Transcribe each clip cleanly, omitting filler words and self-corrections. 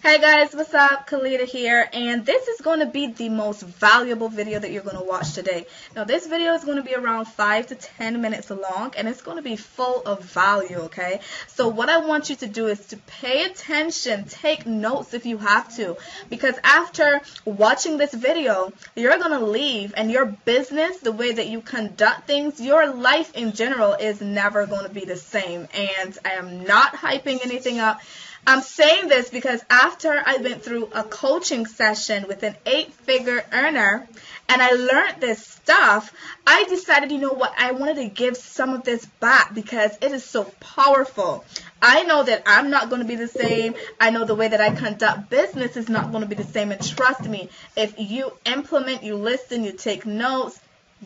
Hey guys, what's up? Kalita here, and this is going to be the most valuable video that you're going to watch today. Now this video is going to be around 5 to 10 minutes long, and it's going to be full of value, okay? So what I want you to do is to pay attention, take notes if you have to, because after watching this video, you're going to leave, and your business, the way that you conduct things, your life in general is never going to be the same. And I am not hyping anything up. I'm saying this because after I went through a coaching session with an 8-figure earner and I learned this stuff, I decided, you know what, I wanted to give some of this back because it is so powerful. I know that I'm not going to be the same. I know the way that I conduct business is not going to be the same. And trust me, if you implement, you listen, you take notes,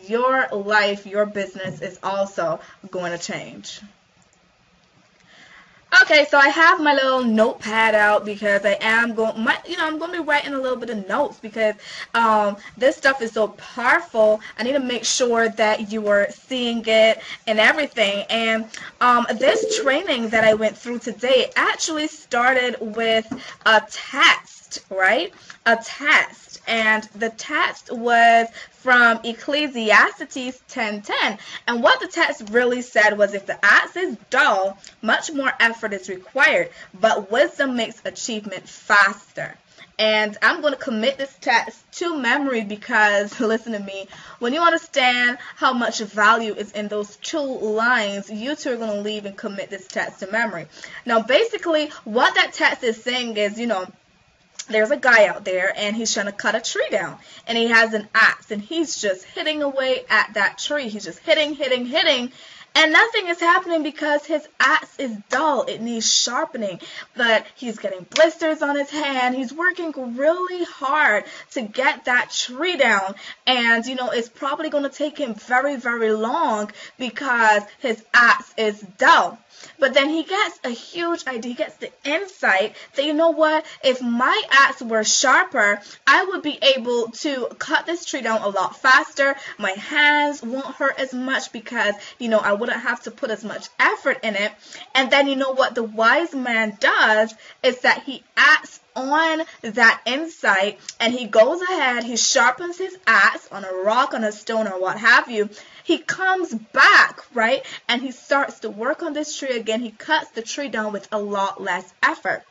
your life, your business is also going to change. Okay, so I have my little notepad out because I'm going to be writing a little bit of notes because this stuff is so powerful. I need to make sure that you are seeing it and everything. And this training that I went through today actually started with a test, right? A test. And the test was from Ecclesiastes 10:10. And what the text really said was, if the axe is dull, much more effort is required, but wisdom makes achievement faster. And I'm going to commit this text to memory because, listen to me, when you understand how much value is in those 2 lines, you too are going to leave and commit this text to memory. Now, basically, what that text is saying is, there's a guy out there and he's trying to cut a tree down, and he has an axe and he's just hitting away at that tree. He's just hitting, and nothing is happening because his axe is dull. It needs sharpening, but he's getting blisters on his hand. He's working really hard to get that tree down, and it's probably going to take him very, very long because his axe is dull. But then he gets a huge idea. He gets the insight that, you know what, if my axe were sharper, I would be able to cut this tree down a lot faster. My hands won't hurt as much because, I wouldn't have to put as much effort in it. And then, what the wise man does is that he acts on that insight, and he goes ahead, he sharpens his axe on a rock, on a stone, or what have you. He comes back, right, and he starts to work on this tree again. He cuts the tree down with a lot less effort.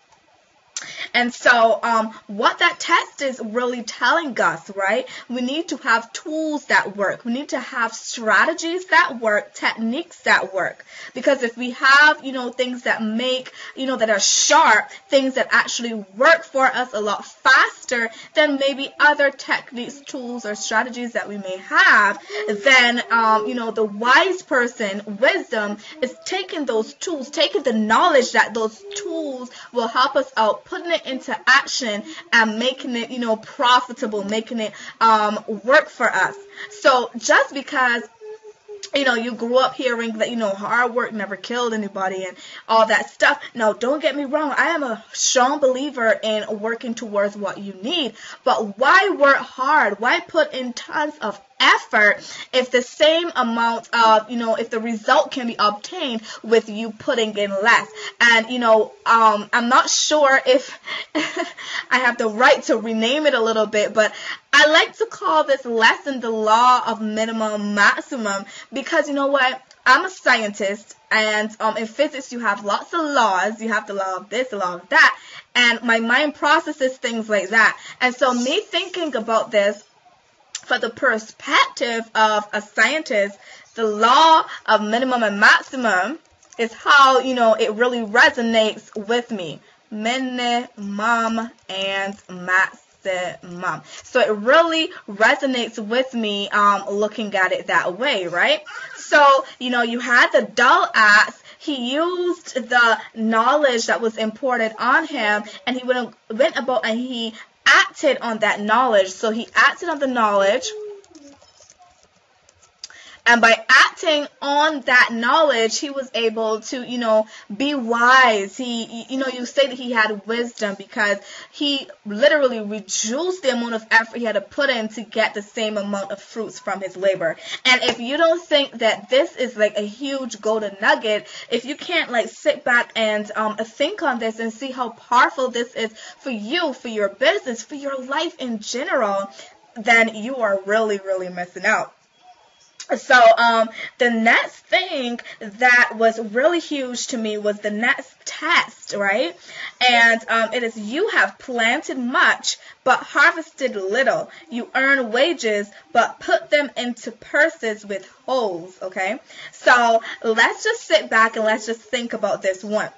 And so what that text is really telling us, right, we need to have tools that work. We need to have strategies that work, techniques that work. Because if we have, things that make, that are sharp, things that actually work for us a lot faster than maybe other techniques, tools, or strategies that we may have, then, the wise person, wisdom, is taking those tools, taking the knowledge that those tools will help us out, putting it into action and making it, profitable, making it work for us. So just because you grew up hearing that, hard work never killed anybody and all that stuff. No, don't get me wrong. I am a strong believer in working towards what you need. But why work hard? Why put in tons of effort if the same amount of, if the result can be obtained with you putting in less? And, I'm not sure if I have the right to rename it a little bit, but I like to call this lesson the law of minimum maximum because, you know what? I'm a scientist, and in physics you have lots of laws. You have the law of this, the law of that, and my mind processes things like that. And so me thinking about this for the perspective of a scientist, the law of minimum and maximum is how, it really resonates with me. Minimum and maximum. So it really resonates with me looking at it that way, right? So, you had the dull axe. He used the knowledge that was imparted on him, and he went about and he acted on that knowledge. So he acted on the knowledge, And by acting on that knowledge, he was able to, be wise. You say that he had wisdom because he literally reduced the amount of effort he had to put in to get the same amount of fruits from his labor. And if you don't think that this is like a huge golden nugget, if you can't like sit back and think on this and see how powerful this is for you, for your business, for your life in general, then you are really, really missing out. So the next thing that was really huge to me was the next test, right? And it is, you have planted much but harvested little. You earn wages but put them into purses with holes, okay? So let's just sit back and let's just think about this one.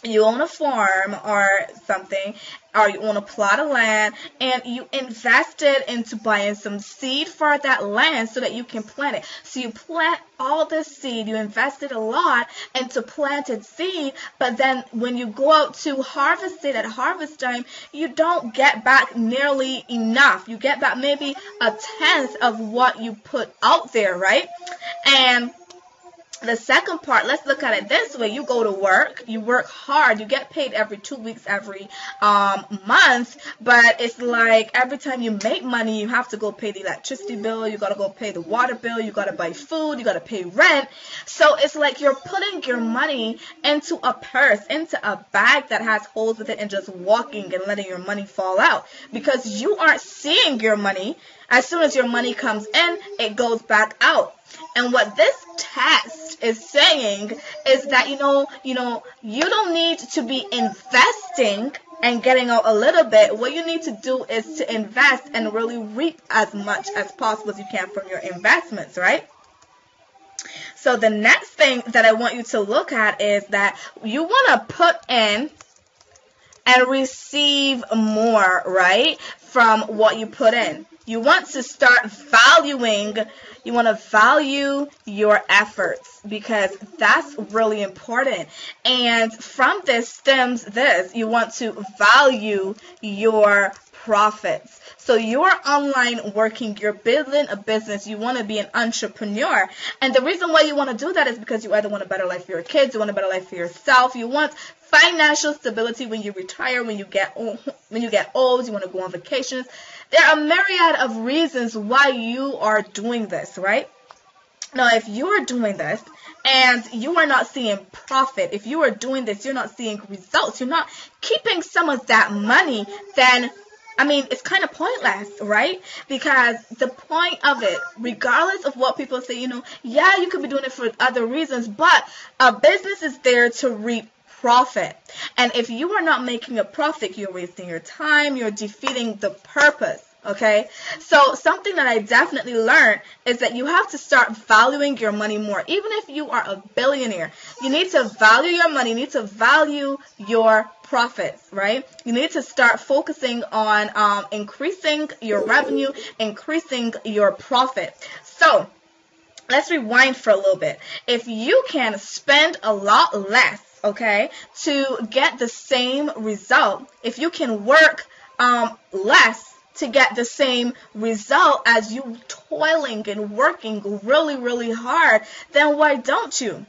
You own a farm or something, or you own a plot of land, and you invested into buying some seed for that land so that you can plant it. So you plant all this seed, you invested a lot into planted seed, but then when you go out to harvest it at harvest time, you don't get back nearly enough. You get back maybe a tenth of what you put out there, right? And the second part, let's look at it this way. You go to work, you work hard, you get paid every 2 weeks, every month, but it's like every time you make money, you have to go pay the electricity bill, you got to go pay the water bill, you got to buy food, you got to pay rent. So it's like you're putting your money into a purse, into a bag that has holes with it, and just walking and letting your money fall out because you aren't seeing your money. As soon as your money comes in, it goes back out. And what this test is saying is that, you don't need to be investing and getting out a little bit. What you need to do is to invest and really reap as much as possible as you can from your investments, right? So the next thing that I want you to look at is that you want to put in and receive more, right, from what you put in. You want to start valuing, you want to value your efforts because that's really important. And from this stems this, you want to value your profits. So you're online working, you're building a business, you want to be an entrepreneur. And the reason why you want to do that is because you either want a better life for your kids, you want a better life for yourself, you want financial stability when you retire, when you get old, you want to go on vacations. There are a myriad of reasons why you are doing this, right? Now, if you are doing this and you are not seeing profit, if you are doing this, you're not seeing results, you're not keeping some of that money, then it's kind of pointless, right? Because the point of it, regardless of what people say, yeah, you could be doing it for other reasons, but a business is there to reap profit. And if you are not making a profit, you're wasting your time, you're defeating the purpose. Okay, so something that I definitely learned is that you have to start valuing your money more. Even if you are a billionaire, you need to value your money, you need to value your profits, right? You need to start focusing on increasing your revenue, increasing your profit. So let's rewind for a little bit. If you can spend a lot less, okay, to get the same result, if you can work less to get the same result as you toiling and working really, really hard, then why don't you?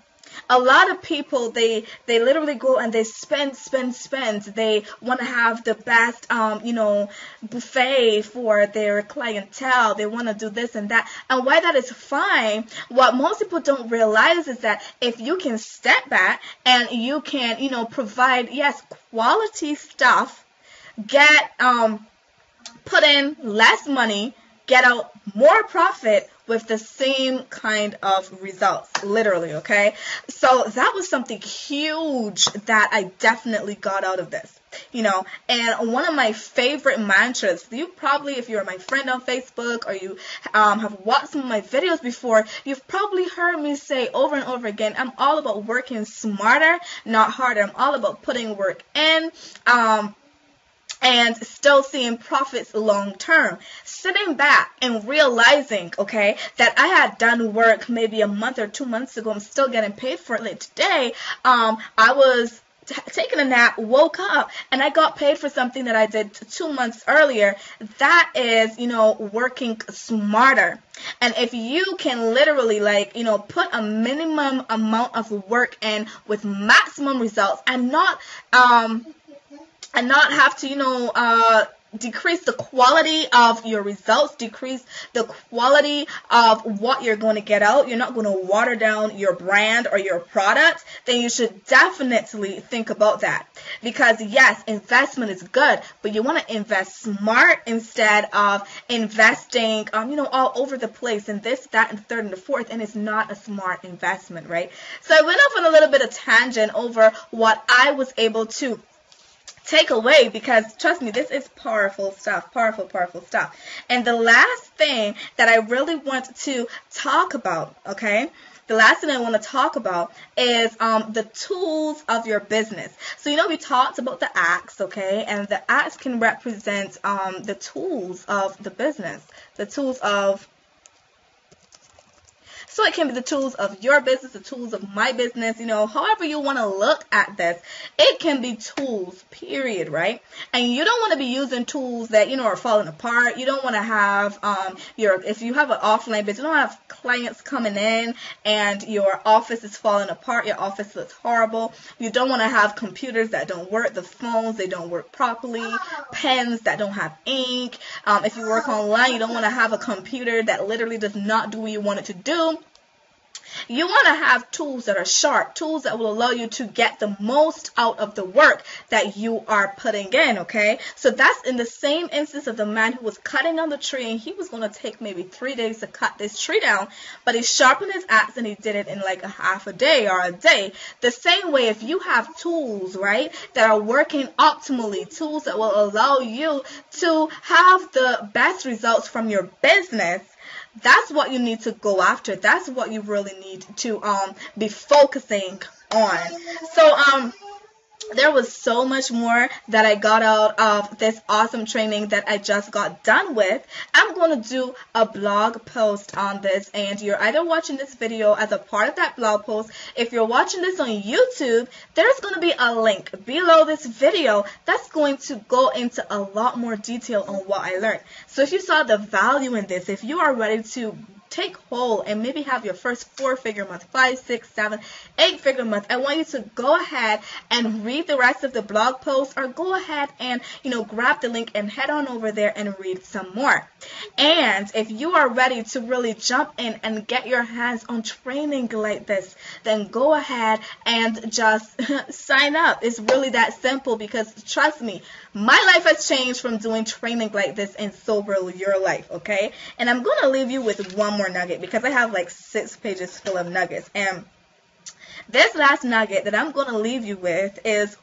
A lot of people, they literally go and they spend. They want to have the best, buffet for their clientele. They want to do this and that. And why that is fine, what most people don't realize is that if you can step back and you can, provide, yes, quality stuff, get, put in less money, get out more profit with the same kind of results, literally, okay? So that was something huge that I definitely got out of this, and one of my favorite mantras, you probably, if you're my friend on Facebook or you have watched some of my videos before, you've probably heard me say over and over again, I'm all about working smarter, not harder. I'm all about putting work in, and still seeing profits long term. Sitting back and realizing, okay, that I had done work maybe a month or 2 months ago, I'm still getting paid for it. Like today, I was taken a nap, woke up, and I got paid for something that I did 2 months earlier. That is, working smarter. And if you can literally, put a minimum amount of work in with maximum results, and not have to, decrease the quality of your results, decrease the quality of what you're going to get out, you're not going to water down your brand or your product, then you should definitely think about that. Because yes, investment is good, but you want to invest smart instead of investing, all over the place and this, that, and third and the fourth, and it's not a smart investment, right? So I went off on a little bit of tangent over what I was able to take away, because trust me, this is powerful stuff, powerful stuff. And the last thing that I really want to talk about, okay, the last thing I want to talk about is the tools of your business. So, we talked about the acts, okay, and the acts can represent the tools of the business, the tools of So it can be the tools of your business, the tools of my business, however you want to look at this. It can be tools, period, right? And you don't want to be using tools that, are falling apart. You don't want to have, if you have an offline business, you don't have clients coming in and your office is falling apart, your office looks horrible. You don't want to have computers that don't work, the phones, they don't work properly, pens that don't have ink. If you work online, you don't want to have a computer that literally does not do what you want it to do. You want to have tools that are sharp, tools that will allow you to get the most out of the work that you are putting in, okay? So that's in the same instance of the man who was cutting down the tree, and he was going to take maybe 3 days to cut this tree down, but he sharpened his axe and he did it in like a half a day or a day. The same way, if you have tools, right, that are working optimally, tools that will allow you to have the best results from your business, that's what you need to go after. That's what you really need to be focusing on. So there was so much more that I got out of this awesome training that I just got done with. I'm going to do a blog post on this, and you're either watching this video as a part of that blog post. If you're watching this on YouTube, there's going to be a link below this video that's going to go into a lot more detail on what I learned. So if you saw the value in this, if you are ready to take hold and maybe have your first 4-figure month, 5, 6, 7, 8-figure month, I want you to go ahead and read the rest of the blog post, or go ahead and grab the link and head on over there and read some more. And if you are ready to really jump in and get your hands on training like this, then go ahead and just sign up. It's really that simple, because trust me, my life has changed from doing training like this, and so will your life, okay? And I'm going to leave you with one more nugget, because I have like 6 pages full of nuggets. And this last nugget that I'm going to leave you with is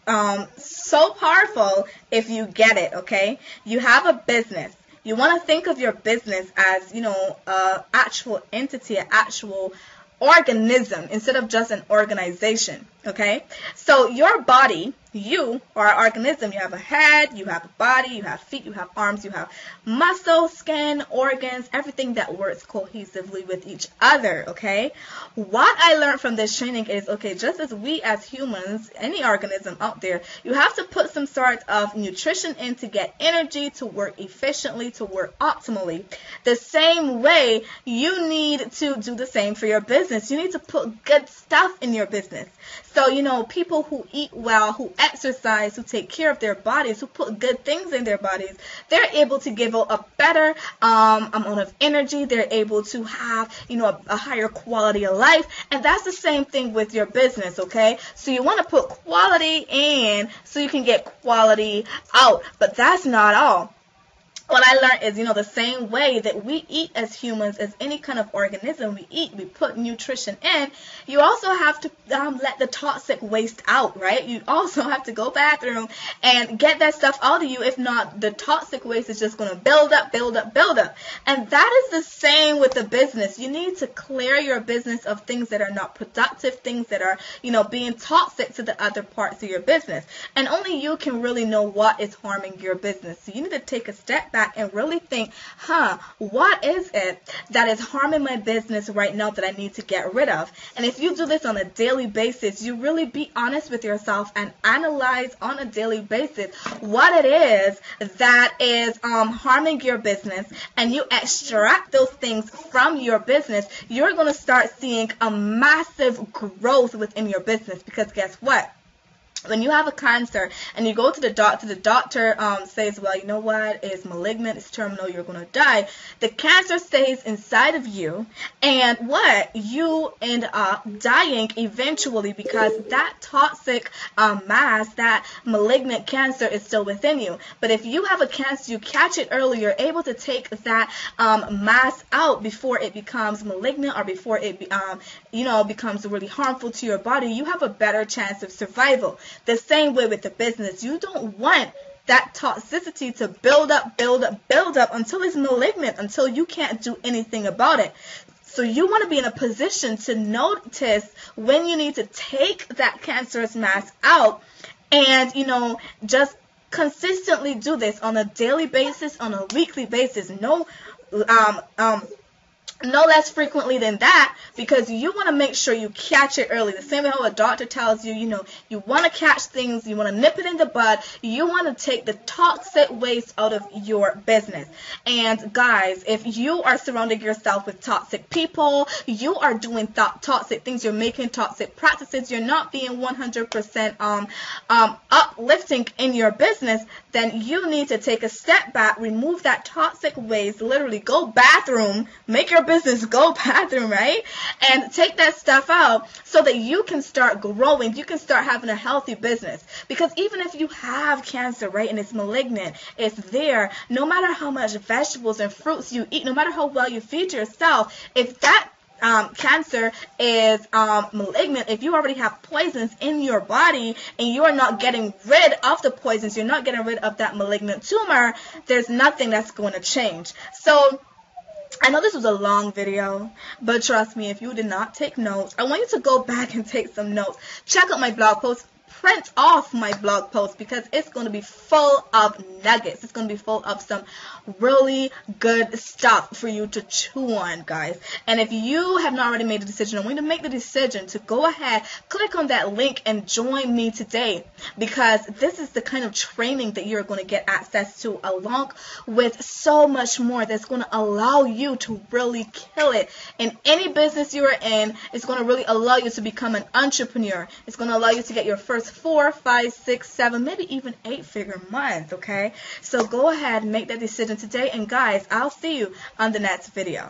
so powerful if you get it, okay? You have a business. You want to think of your business as, a actual entity, an actual organism, instead of just an organization, okay? So your body, you are an organism. You have a head, you have a body, you have feet, you have arms, you have muscle, skin, organs, everything that works cohesively with each other, okay? What I learned from this training is, okay, just as we as humans, any organism out there, you have to put some sort of nutrition in to get energy, to work efficiently, to work optimally. The same way, you need to do the same for your business. You need to put good stuff in your business. So, people who eat well, who exercise, who take care of their bodies, who put good things in their bodies, they're able to give out a better amount of energy. They're able to have, a higher quality of life. And that's the same thing with your business, okay? So you want to put quality in so you can get quality out. But that's not all. What I learned is, the same way that we eat as humans, as any kind of organism we eat, we put nutrition in, you also have to let the toxic waste out, right? You also have to go bathroom and get that stuff out of you. If not, the toxic waste is just going to build up, build up, build up. And that is the same with the business. You need to clear your business of things that are not productive, things that are, being toxic to the other parts of your business. And only you can really know what is harming your business. So you need to take a step back back and really think, what is it that is harming my business right now that I need to get rid of? And if you do this on a daily basis, you really be honest with yourself and analyze on a daily basis what it is that is harming your business, and you extract those things from your business, you're going to start seeing a massive growth within your business. Because guess what? When you have a cancer and you go to the doctor says, well, you know what, it's malignant, it's terminal, you're going to die. The cancer stays inside of you, and what? You end up dying eventually because that toxic mass, that malignant cancer is still within you. But if you have a cancer, you catch it early, you're able to take that mass out before it becomes malignant or before it becomes really harmful to your body, you have a better chance of survival. The same way with the business. You don't want that toxicity to build up until it's malignant, until you can't do anything about it. So you want to be in a position to notice when you need to take that cancerous mass out, and just consistently do this on a daily basis, on a weekly basis. No less frequently than that, because you want to make sure you catch it early. The same way how a doctor tells you, you want to catch things, you want to nip it in the bud, you want to take the toxic waste out of your business. And guys, if you are surrounding yourself with toxic people, you are doing toxic things, you're making toxic practices, you're not being 100% uplifting in your business, then you need to take a step back, remove that toxic waste, literally go bathroom, make your business go bathroom, right? And take that stuff out so that you can start growing, you can start having a healthy business. Because even if you have cancer, right, and it's malignant, it's there, no matter how much vegetables and fruits you eat, no matter how well you feed yourself, if that cancer is malignant, if you already have poisons in your body and you are not getting rid of the poisons, you're not getting rid of that malignant tumor, there's nothing that's going to change. So I know this was a long video, but trust me, if you did not take notes, I want you to go back and take some notes. Check out my blog post. Print off my blog post, because it's going to be full of nuggets. It's going to be full of some really good stuff for you to chew on, guys. And if you have not already made the decision, I want you to make the decision to go ahead, click on that link and join me today, because this is the kind of training that you're going to get access to, along with so much more that's going to allow you to really kill it in any business you're in. It's going to really allow you to become an entrepreneur. It's going to allow you to get your first 4, 5, 6, 7, maybe even 8-figure month, okay? So go ahead and make that decision today, and guys, I'll see you on the next video.